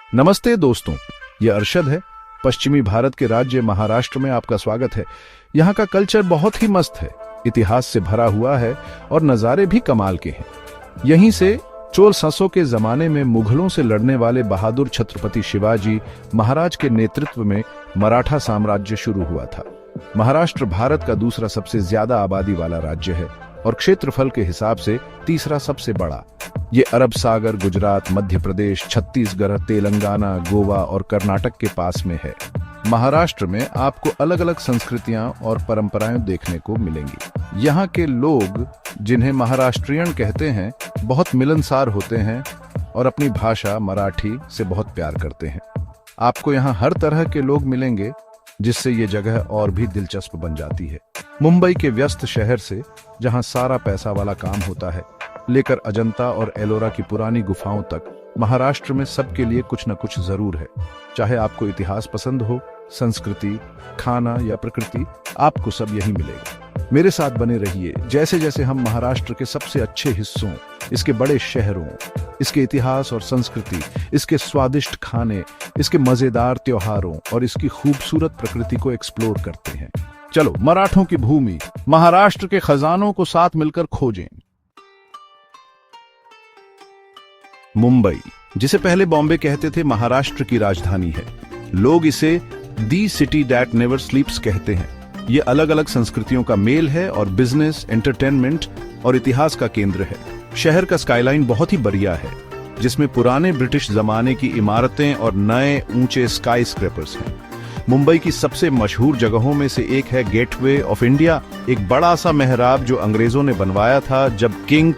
नमस्ते दोस्तों, ये अरशद है। पश्चिमी भारत के राज्य महाराष्ट्र में आपका स्वागत है। यहाँ का कल्चर बहुत ही मस्त है, इतिहास से भरा हुआ है और नज़ारे भी कमाल के हैं। यहीं से चोल संसों के जमाने में मुगलों से लड़ने वाले बहादुर छत्रपति शिवाजी महाराज के नेतृत्व में मराठा साम्राज्य शुरू हुआ था। महाराष्ट्र भारत का दूसरा सबसे ज्यादा आबादी वाला राज्य है और क्षेत्रफल के हिसाब से तीसरा सबसे बड़ा। ये अरब सागर, गुजरात, मध्य प्रदेश, छत्तीसगढ़, तेलंगाना, गोवा और कर्नाटक के पास में है। महाराष्ट्र में आपको अलग अलग संस्कृतियां और परंपराएं देखने को मिलेंगी। यहाँ के लोग, जिन्हें महाराष्ट्रियन कहते हैं, बहुत मिलनसार होते हैं और अपनी भाषा मराठी से बहुत प्यार करते हैं। आपको यहाँ हर तरह के लोग मिलेंगे, जिससे ये जगह और भी दिलचस्प बन जाती है। मुंबई के व्यस्त शहर से, जहाँ सारा पैसा वाला काम होता है, लेकर अजंता और एलोरा की पुरानी गुफाओं तक, महाराष्ट्र में सबके लिए कुछ न कुछ जरूर है। चाहे आपको इतिहास पसंद हो, संस्कृति, खाना या प्रकृति, आपको सब यही मिलेगा। मेरे साथ बने रहिए जैसे जैसे हम महाराष्ट्र के सबसे अच्छे हिस्सों, इसके बड़े शहरों, इसके इतिहास और संस्कृति, इसके स्वादिष्ट खाने, इसके मजेदार त्योहारों और इसकी खूबसूरत प्रकृति को एक्सप्लोर करते हैं। चलो, मराठों की भूमि महाराष्ट्र के खजानों को साथ मिलकर खोजें। मुंबई, जिसे पहले बॉम्बे कहते थे, महाराष्ट्र की राजधानी है। लोग इसे दी सिटी दैट नेवर स्लीप्स कहते हैं। ये अलग अलग संस्कृतियों का मेल है और बिजनेस, एंटरटेनमेंट और इतिहास का केंद्र है। शहर का स्काईलाइन बहुत ही बढ़िया है, जिसमें पुराने ब्रिटिश जमाने की इमारतें और नए ऊंचे स्काई स्क्रैपर्स हैं। मुंबई की सबसे मशहूर जगहों में से एक है गेटवे ऑफ इंडिया, एक बड़ा सा मेहराब जो अंग्रेजों ने बनवाया था जब किंग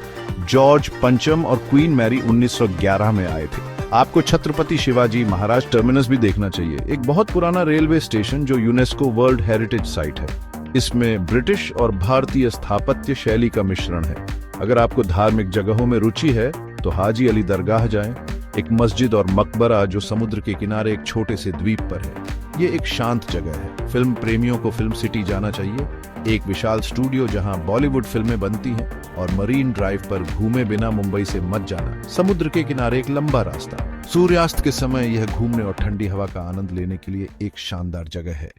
जॉर्ज पंचम और क्वीन मैरी 1911 में आए थे। आपको छत्रपति शिवाजी महाराज टर्मिनस भी देखना चाहिए, एक बहुत पुराना रेलवे स्टेशन जो यूनेस्को वर्ल्ड हेरिटेज साइट है। इसमें ब्रिटिश और भारतीय स्थापत्य शैली का मिश्रण है। अगर आपको धार्मिक जगहों में रुचि है तो हाजी अली दरगाह जाएं, एक मस्जिद और मकबरा जो समुद्र के किनारे एक छोटे से द्वीप पर है। ये एक शांत जगह है। फिल्म प्रेमियों को फिल्म सिटी जाना चाहिए, एक विशाल स्टूडियो जहां बॉलीवुड फिल्में बनती हैं, और मरीन ड्राइव पर घूमे बिना मुंबई से मत जाना। समुद्र के किनारे एक लंबा रास्ता। सूर्यास्त के समय यह घूमने और ठंडी हवा का आनंद लेने के लिए एक शानदार जगह है।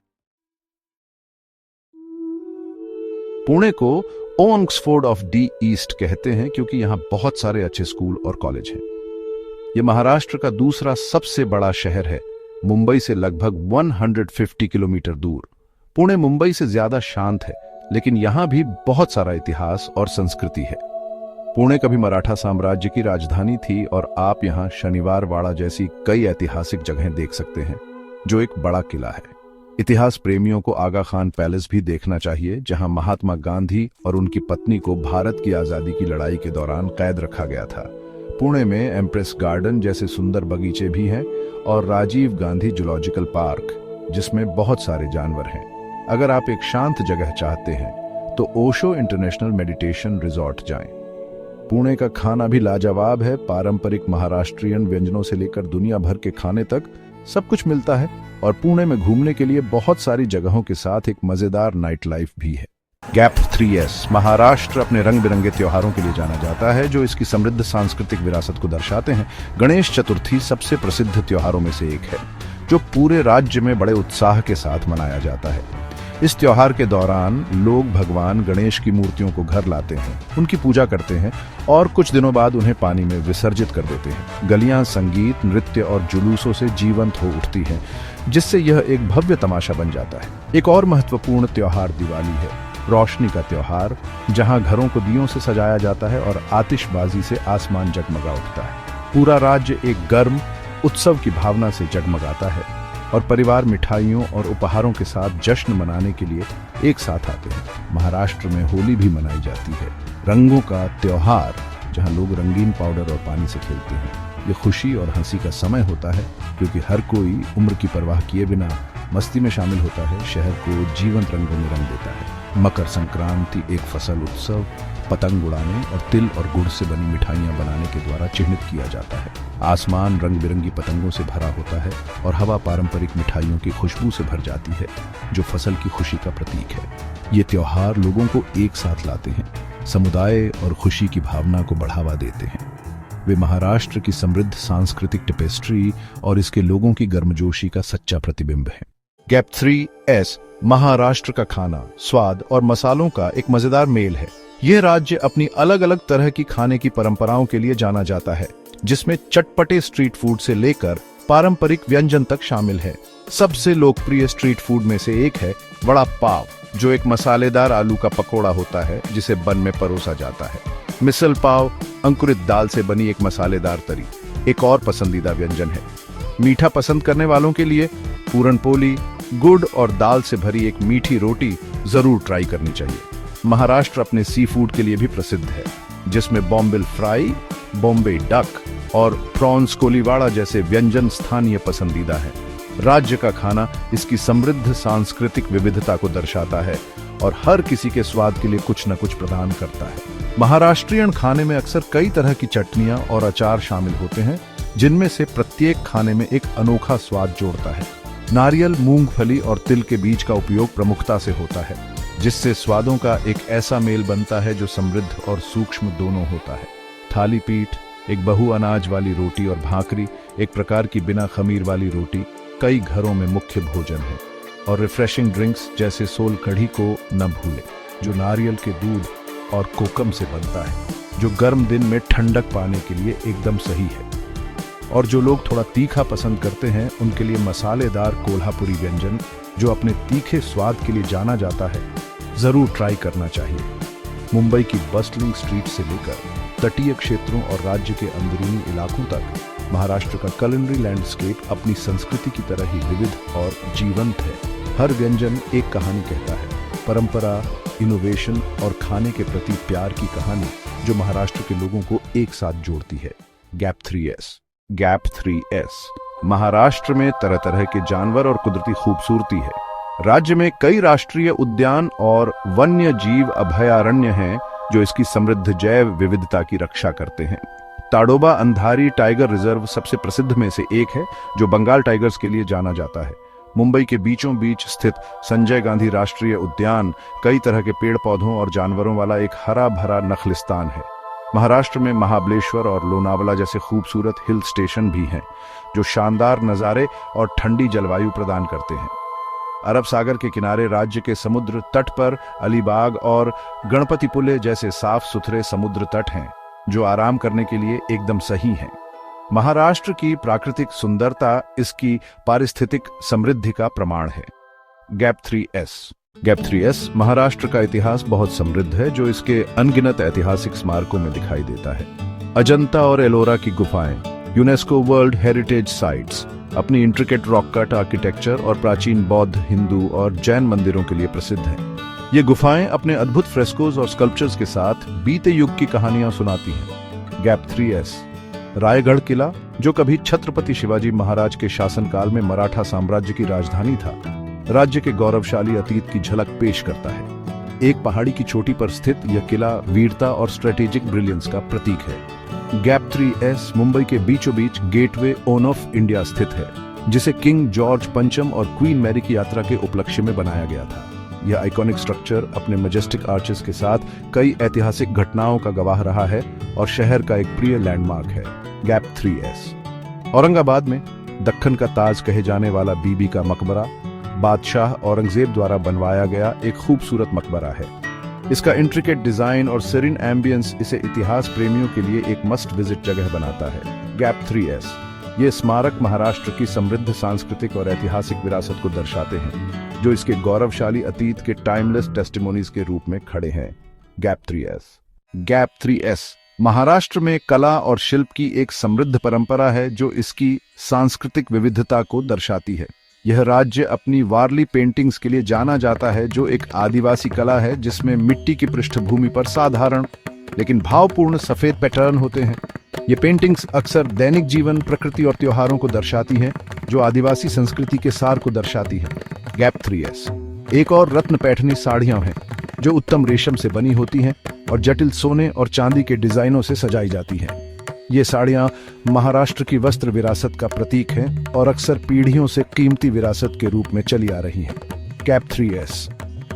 पुणे को ऑक्सफोर्ड ऑफ दी ईस्ट कहते हैं क्योंकि यहाँ बहुत सारे अच्छे स्कूल और कॉलेज हैं। यह महाराष्ट्र का दूसरा सबसे बड़ा शहर है, मुंबई से लगभग 150 किलोमीटर दूर। पुणे मुंबई से ज्यादा शांत है, लेकिन यहाँ भी बहुत सारा इतिहास और संस्कृति है। पुणे कभी मराठा साम्राज्य की राजधानी थी और आप यहाँ शनिवार वाड़ा जैसी कई ऐतिहासिक जगहें देख सकते हैं, जो एक बड़ा किला है। इतिहास प्रेमियों को आगा खान पैलेस भी देखना चाहिए, जहां महात्मा गांधी और उनकी पत्नी को भारत की आजादी की लड़ाई के दौरान कैद रखा गया था। पुणे में एम्प्रेस गार्डन जैसे सुंदर बगीचे भी हैं और राजीव गांधी जूलॉजिकल पार्क, जिसमें बहुत सारे जानवर हैं। अगर आप एक शांत जगह चाहते हैं तो ओशो इंटरनेशनल मेडिटेशन रिजॉर्ट जाएं। पुणे का खाना भी लाजवाब है। पारंपरिक महाराष्ट्रियन व्यंजनों से लेकर दुनिया भर के खाने तक सब कुछ मिलता है, और पुणे में घूमने के लिए बहुत सारी जगहों के साथ एक मजेदार नाइट लाइफ भी है। गैप 3S, महाराष्ट्र अपने रंग बिरंगे त्योहारों के लिए जाना जाता है, जो इसकी समृद्ध सांस्कृतिक विरासत को दर्शाते हैं। गणेश चतुर्थी सबसे प्रसिद्ध त्योहारों में से एक है, जो पूरे राज्य में बड़े उत्साह के साथ मनाया जाता है। इस त्योहार के दौरान लोग भगवान गणेश की मूर्तियों को घर लाते हैं, उनकी पूजा करते हैं और कुछ दिनों बाद उन्हें पानी में विसर्जित कर देते हैं। गलियां संगीत, नृत्य और जुलूसों से जीवंत हो उठती हैं, जिससे यह एक भव्य तमाशा बन जाता है। एक और महत्वपूर्ण त्योहार दिवाली है, रोशनी का त्योहार, जहां घरों को दियों से सजाया जाता है और आतिशबाजी से आसमान जगमगा उठता है। पूरा राज्य एक गर्म उत्सव की भावना से जगमगाता है और परिवार मिठाइयों और उपहारों के साथ जश्न मनाने के लिए एक साथ आते हैं। महाराष्ट्र में होली भी मनाई जाती है, रंगों का त्योहार, जहां लोग रंगीन पाउडर और पानी से खेलते हैं। ये खुशी और हंसी का समय होता है, क्योंकि हर कोई उम्र की परवाह किए बिना मस्ती में शामिल होता है। शहर को जीवंत रंगों में रंग देता है। मकर संक्रांति एक फसल उत्सव, पतंग उड़ाने और तिल और गुड़ से बनी मिठाइयां बनाने के द्वारा चिह्नित किया जाता है। आसमान रंग बिरंगी पतंगों से भरा होता है और हवा पारंपरिक मिठाइयों की खुशबू से भर जाती है, जो फसल की खुशी का प्रतीक है। ये त्योहार लोगों को एक साथ लाते हैं, समुदाय और खुशी की भावना को बढ़ावा देते हैं। वे महाराष्ट्र की समृद्ध सांस्कृतिक टेपेस्ट्री और इसके लोगों की गर्मजोशी का सच्चा प्रतिबिंब है। गैप 3S महाराष्ट्र का खाना, स्वाद और मसालों का एक मजेदार मेल है। यह राज्य अपनी अलग अलग तरह की खाने की परंपराओं के लिए जाना जाता है, जिसमें चटपटे स्ट्रीट फूड से लेकर पारंपरिक व्यंजन तक शामिल है। सबसे लोकप्रिय स्ट्रीट फूड में से एक है वड़ा पाव, जो एक मसालेदार आलू का पकोड़ा होता है जिसे बन में परोसा जाता है। मिसल पाव अंकुरित दाल से बनी एक मसालेदार तरी एक और पसंदीदा व्यंजन है। मीठा पसंद करने वालों के लिए पूरन पोली, गुड़ और दाल से भरी एक मीठी रोटी जरूर ट्राई करनी चाहिए। महाराष्ट्र अपने सी फूड के लिए भी प्रसिद्ध है, जिसमें बॉम्बिल फ्राई, बॉम्बे डक और प्रॉन्स कोलीवाड़ा जैसे व्यंजन स्थानीय पसंदीदा है। राज्य का खाना इसकी समृद्ध सांस्कृतिक विविधता को दर्शाता है और हर किसी के स्वाद के लिए कुछ न कुछ प्रदान करता है। महाराष्ट्रियन खाने में अक्सर कई तरह की चटनियां और अचार शामिल होते हैं, जिनमें से प्रत्येक खाने में एक अनोखा स्वाद जोड़ता है। नारियल, मूंगफली और तिल के बीज का उपयोग प्रमुखता से होता है, जिससे स्वादों का एक ऐसा मेल बनता है जो समृद्ध और सूक्ष्म दोनों होता है। थाली पीठ, एक बहु अनाज वाली रोटी और भाकरी, एक प्रकार की बिना खमीर वाली रोटी, कई घरों में मुख्य भोजन है। और रिफ्रेशिंग ड्रिंक्स जैसे सोल कढ़ी को न भूलें, जो नारियल के दूध और कोकम से बनता है, जो गर्म दिन में ठंडक पाने के लिए एकदम सही है। और जो लोग थोड़ा तीखा पसंद करते हैं, उनके लिए मसालेदार कोल्हापुरी व्यंजन, जो अपने तीखे स्वाद के लिए जाना जाता है, जरूर ट्राई करना चाहिए। मुंबई की बस्टलिंग स्ट्रीट से लेकर तटीय क्षेत्रों और राज्य के अंदरूनी इलाकों तक महाराष्ट्र का culinary लैंडस्केप अपनी संस्कृति की तरह ही विविध और जीवंत है। हर व्यंजन एक कहानी कहता है, परंपरा, इनोवेशन और खाने के प्रति प्यार की कहानी, जो महाराष्ट्र के लोगों को एक साथ जोड़ती है। गैप 3S महाराष्ट्र में तरह तरह के जानवर और कुदरती खूबसूरती है। राज्य में कई राष्ट्रीय उद्यान और वन्य जीव अभयारण्य हैं, जो इसकी समृद्ध जैव विविधता की रक्षा करते हैं। ताडोबा अंधारी टाइगर रिजर्व सबसे प्रसिद्ध में से एक है, जो बंगाल टाइगर्स के लिए जाना जाता है। मुंबई के बीचों बीच स्थित संजय गांधी राष्ट्रीय उद्यान कई तरह के पेड़ पौधों और जानवरों वाला एक हरा भरा नखलिस्तान है। महाराष्ट्र में महाबलेश्वर और लोनावला जैसे खूबसूरत हिल स्टेशन भी हैं, जो शानदार नज़ारे और ठंडी जलवायु प्रदान करते हैं। अरब सागर के किनारे राज्य के समुद्र तट पर अलीबाग और गणपतिपुले जैसे साफ सुथरे समुद्र तट हैं, जो आराम करने के लिए एकदम सही हैं। महाराष्ट्र की प्राकृतिक सुंदरता इसकी पारिस्थितिक समृद्धि का प्रमाण है। गैप 3S महाराष्ट्र का इतिहास बहुत समृद्ध है, जो इसके अनगिनत ऐतिहासिक स्मारकों में दिखाई देता है। अजंता और एलोरा की गुफाएं, यूनेस्को वर्ल्ड हेरिटेज साइट्स, अपनी इंट्रिकेट रॉक कट आर्किटेक्चर और प्राचीन बौद्ध, हिंदू और जैन मंदिरों के लिए प्रसिद्ध हैं। ये गुफाएं अपने अद्भुत फ्रेस्कोज और स्कल्पचर्स के साथ बीते युग की कहानियां सुनाती हैं। गैप 3S रायगढ़ किला, जो कभी छत्रपति शिवाजी महाराज के शासनकाल में मराठा साम्राज्य की राजधानी था, राज्य के गौरवशाली अतीत की झलक पेश करता है। एक पहाड़ी की चोटी पर स्थित यह किला वीरता और स्ट्रेटेजिक ब्रिलियंस का प्रतीक है। गैप 3S मुंबई के बीचों बीच गेटवे ऑफ इंडिया स्थित है, जिसे किंग जॉर्ज पंचम और क्वीन मैरी की यात्रा के उपलक्ष्य में बनाया गया था। यह आइकॉनिक स्ट्रक्चर अपने मैजेस्टिक आर्चेस के साथ कई ऐतिहासिक घटनाओं का गवाह रहा है और शहर का एक प्रिय लैंडमार्क है। गैप 3S औरंगाबाद में दक्कन का ताज कहे जाने वाला बीबी का मकबरा बादशाह औरंगजेब द्वारा बनवाया गया एक खूबसूरत मकबरा है। इसका इंट्रिकेट डिजाइन और सेरिन एम्बियंस इसे इतिहास प्रेमियों के लिए एक मस्ट विजिट जगह बनाता है। गैप 3S ये स्मारक महाराष्ट्र की समृद्ध सांस्कृतिक और ऐतिहासिक विरासत को दर्शाते हैं, जो इसके गौरवशाली अतीत के टाइमलेस टेस्टिमोनीज के रूप में खड़े हैं। गैप 3S महाराष्ट्र में कला और शिल्प की एक समृद्ध परंपरा है, जो इसकी सांस्कृतिक विविधता को दर्शाती है। यह राज्य अपनी वारली पेंटिंग्स के लिए जाना जाता है, जो एक आदिवासी कला है जिसमें मिट्टी की पृष्ठभूमि पर साधारण लेकिन भावपूर्ण सफेद पैटर्न होते हैं। ये पेंटिंग्स अक्सर दैनिक जीवन, प्रकृति और त्योहारों को दर्शाती हैं, जो आदिवासी संस्कृति के सार को दर्शाती है। गैप 3S एक और रत्न पैठनी साड़ियां हैं, जो उत्तम रेशम से बनी होती हैं और जटिल सोने और चांदी के डिजाइनों से सजाई जाती हैं। ये साड़ियां महाराष्ट्र की वस्त्र विरासत का प्रतीक हैं और अक्सर पीढ़ियों से कीमती विरासत के रूप में चली आ रही हैं। गैप 3S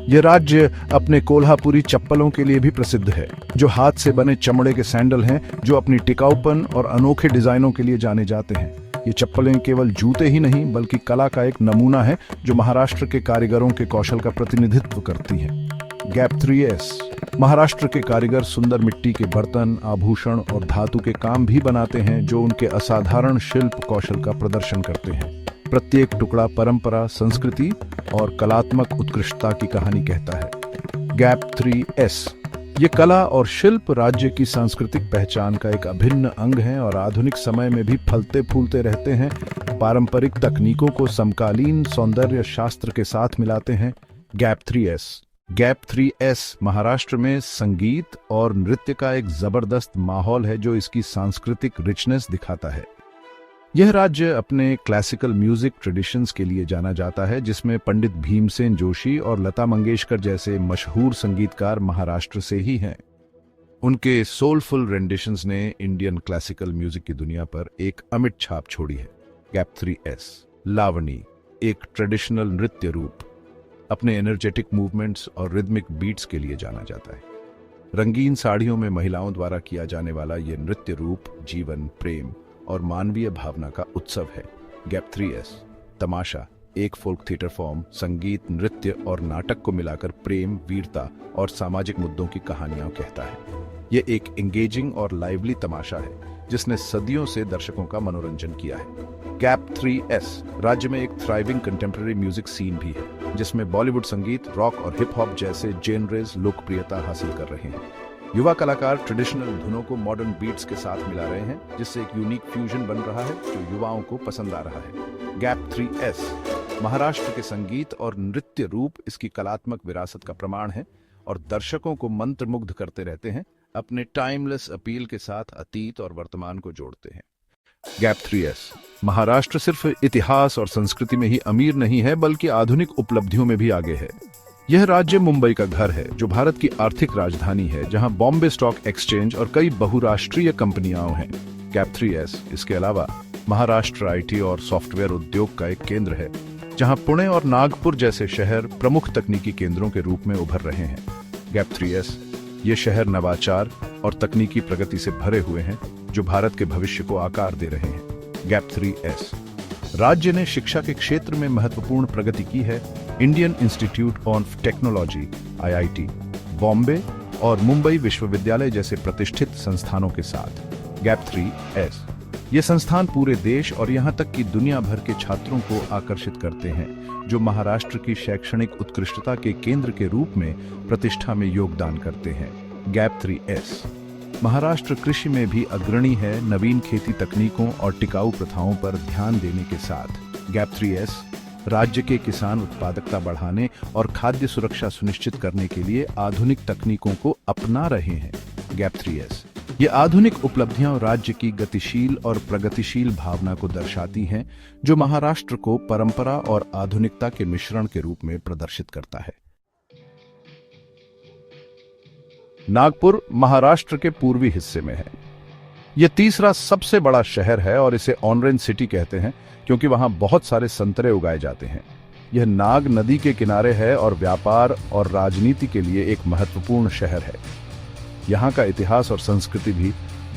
यह राज्य अपने कोल्हापुरी चप्पलों के लिए भी प्रसिद्ध है, जो हाथ से बने चमड़े के सैंडल हैं, जो अपनी टिकाऊपन और अनोखे डिजाइनों के लिए जाने जाते हैं। ये चप्पलें केवल जूते ही नहीं बल्कि कला का एक नमूना है, जो महाराष्ट्र के कारीगरों के कौशल का प्रतिनिधित्व करती है। Gap 3S। महाराष्ट्र के कारीगर सुंदर मिट्टी के बर्तन, आभूषण और धातु के काम भी बनाते हैं, जो उनके असाधारण शिल्प कौशल का प्रदर्शन करते हैं। प्रत्येक टुकड़ा परंपरा, संस्कृति और कलात्मक उत्कृष्टता की कहानी कहता है। Gap 3S। ये कला और शिल्प राज्य की सांस्कृतिक पहचान का एक अभिन्न अंग है और आधुनिक समय में भी फलते फूलते रहते हैं। पारंपरिक तकनीकों को समकालीन सौंदर्य शास्त्र के साथ मिलाते हैं। Gap 3S। Gap 3S Maharashtra में संगीत और नृत्य का एक जबरदस्त माहौल है, जो इसकी सांस्कृतिक रिचनेस दिखाता है। यह राज्य अपने क्लासिकल म्यूजिक ट्रेडिशंस के लिए जाना जाता है, जिसमें पंडित भीमसेन जोशी और लता मंगेशकर जैसे मशहूर संगीतकार महाराष्ट्र से ही हैं। उनके सोलफुल रेंडिशंस ने इंडियन क्लासिकल म्यूजिक की दुनिया पर एक अमिट छाप छोड़ी है। Gap 3S। लावनी, एक ट्रेडिशनल नृत्य रूप, अपने एनर्जेटिक मूवमेंट्स और रिदमिक बीट्स के लिए जाना जाता है। रंगीन साड़ियों में महिलाओं द्वारा किया जाने वाला यह नृत्य रूप जीवन, प्रेम और मानवीय भावना का उत्सव है। Gap 3S। तमाशा, एक फोल्क थिएटर फॉर्म, संगीत, नृत्य और नाटक को मिलाकर प्रेम, वीरता और सामाजिक मुद्दों की कहानियां कहता है। यह एक एंगेजिंग और लाइवली तमाशा है, जिसने सदियों से दर्शकों का मनोरंजन किया है। Gap 3S। राज्य में एक थ्राइविंग कंटेम्प्रेरी म्यूजिक सीन भी है, जिसमें बॉलीवुड संगीत, रॉक और हिप हॉप जैसे जेनरेज लोकप्रियता हासिल कर रहे हैं। युवा कलाकार ट्रेडिशनल धुनों को मॉडर्न बीट्स के साथ मिला रहे हैं, जिससे एक यूनिक फ्यूजन बन रहा है, जो युवाओं को पसंद आ रहा है। Gap 3S। महाराष्ट्र के संगीत और नृत्य रूप इसकी कलात्मक विरासत का प्रमाण है और दर्शकों को मंत्रमुग्ध करते रहते हैं, अपने टाइमलेस अपील के साथ अतीत और वर्तमान को जोड़ते हैं। Gap 3S। महाराष्ट्र सिर्फ इतिहास और संस्कृति में ही अमीर नहीं है, बल्कि आधुनिक उपलब्धियों में भी आगे है। यह राज्य मुंबई का घर है, जो भारत की आर्थिक राजधानी है, जहां बॉम्बे स्टॉक एक्सचेंज और कई बहुराष्ट्रीय कंपनियां हैं। Gap 3S। इसके अलावा महाराष्ट्र आईटी और सॉफ्टवेयर उद्योग का एक केंद्र है, जहां पुणे और नागपुर जैसे शहर प्रमुख तकनीकी केंद्रों के रूप में उभर रहे हैं। Gap 3S। ये शहर नवाचार और तकनीकी प्रगति से भरे हुए हैं, जो भारत के भविष्य को आकार दे रहे हैं। Gap 3S। राज्य ने शिक्षा के क्षेत्र में महत्वपूर्ण प्रगति की है। Indian institute of technology (IIT), Bombay और मुंबई विश्वविद्यालय जैसे प्रतिष्ठित संस्थानों के साथ। Gap 3S। ये संस्थान पूरे देश और यहां तक कि दुनिया भर के छात्रों को आकर्षित करते हैं, जो महाराष्ट्र की शैक्षणिक उत्कृष्टता के केंद्र के रूप में प्रतिष्ठा में योगदान करते हैं। Gap 3S। महाराष्ट्र कृषि में भी अग्रणी है, नवीन खेती तकनीकों और टिकाऊ प्रथाओं पर ध्यान देने के साथ। Gap 3S। राज्य के किसान उत्पादकता बढ़ाने और खाद्य सुरक्षा सुनिश्चित करने के लिए आधुनिक तकनीकों को अपना रहे हैं। Gap 3S। ये आधुनिक उपलब्धियां राज्य की गतिशील और प्रगतिशील भावना को दर्शाती हैं, जो महाराष्ट्र को परंपरा और आधुनिकता के मिश्रण के रूप में प्रदर्शित करता है। नागपुर महाराष्ट्र के पूर्वी हिस्से में है। यह तीसरा सबसे बड़ा शहर है और इसे ऑरेंज सिटी कहते हैं, क्योंकि वहां बहुत सारे संतरे उगाए जाते हैं। यह नाग नदी के किनारे है और व्यापार और राजनीति के लिए एक महत्वपूर्ण शहर है। यहाँ का इतिहास और संस्कृति भी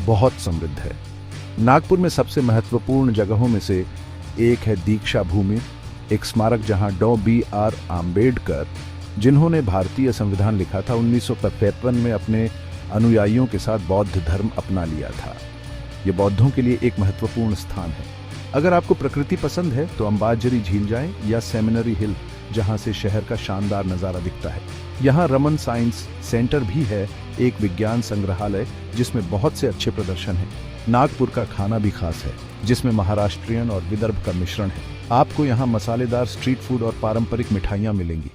बहुत समृद्ध है। नागपुर में सबसे महत्वपूर्ण जगहों में से एक है दीक्षा भूमि, एक स्मारक जहां डॉ. B.R. आम्बेडकर, जिन्होंने भारतीय संविधान लिखा था, 1953 में अपने अनुयायियों के साथ बौद्ध धर्म अपना लिया था। यह बौद्धों के लिए एक महत्वपूर्ण स्थान है। अगर आपको प्रकृति पसंद है तो अंबाझरी झील जाएं या सेमिनरी हिल, जहां से शहर का शानदार नजारा दिखता है। यहाँ रमन साइंस सेंटर भी है, एक विज्ञान संग्रहालय जिसमें बहुत से अच्छे प्रदर्शन हैं। नागपुर का खाना भी खास है, जिसमें महाराष्ट्रियन और विदर्भ का मिश्रण है। आपको यहाँ मसालेदार स्ट्रीट फूड और पारंपरिक मिठाइयाँ मिलेंगी।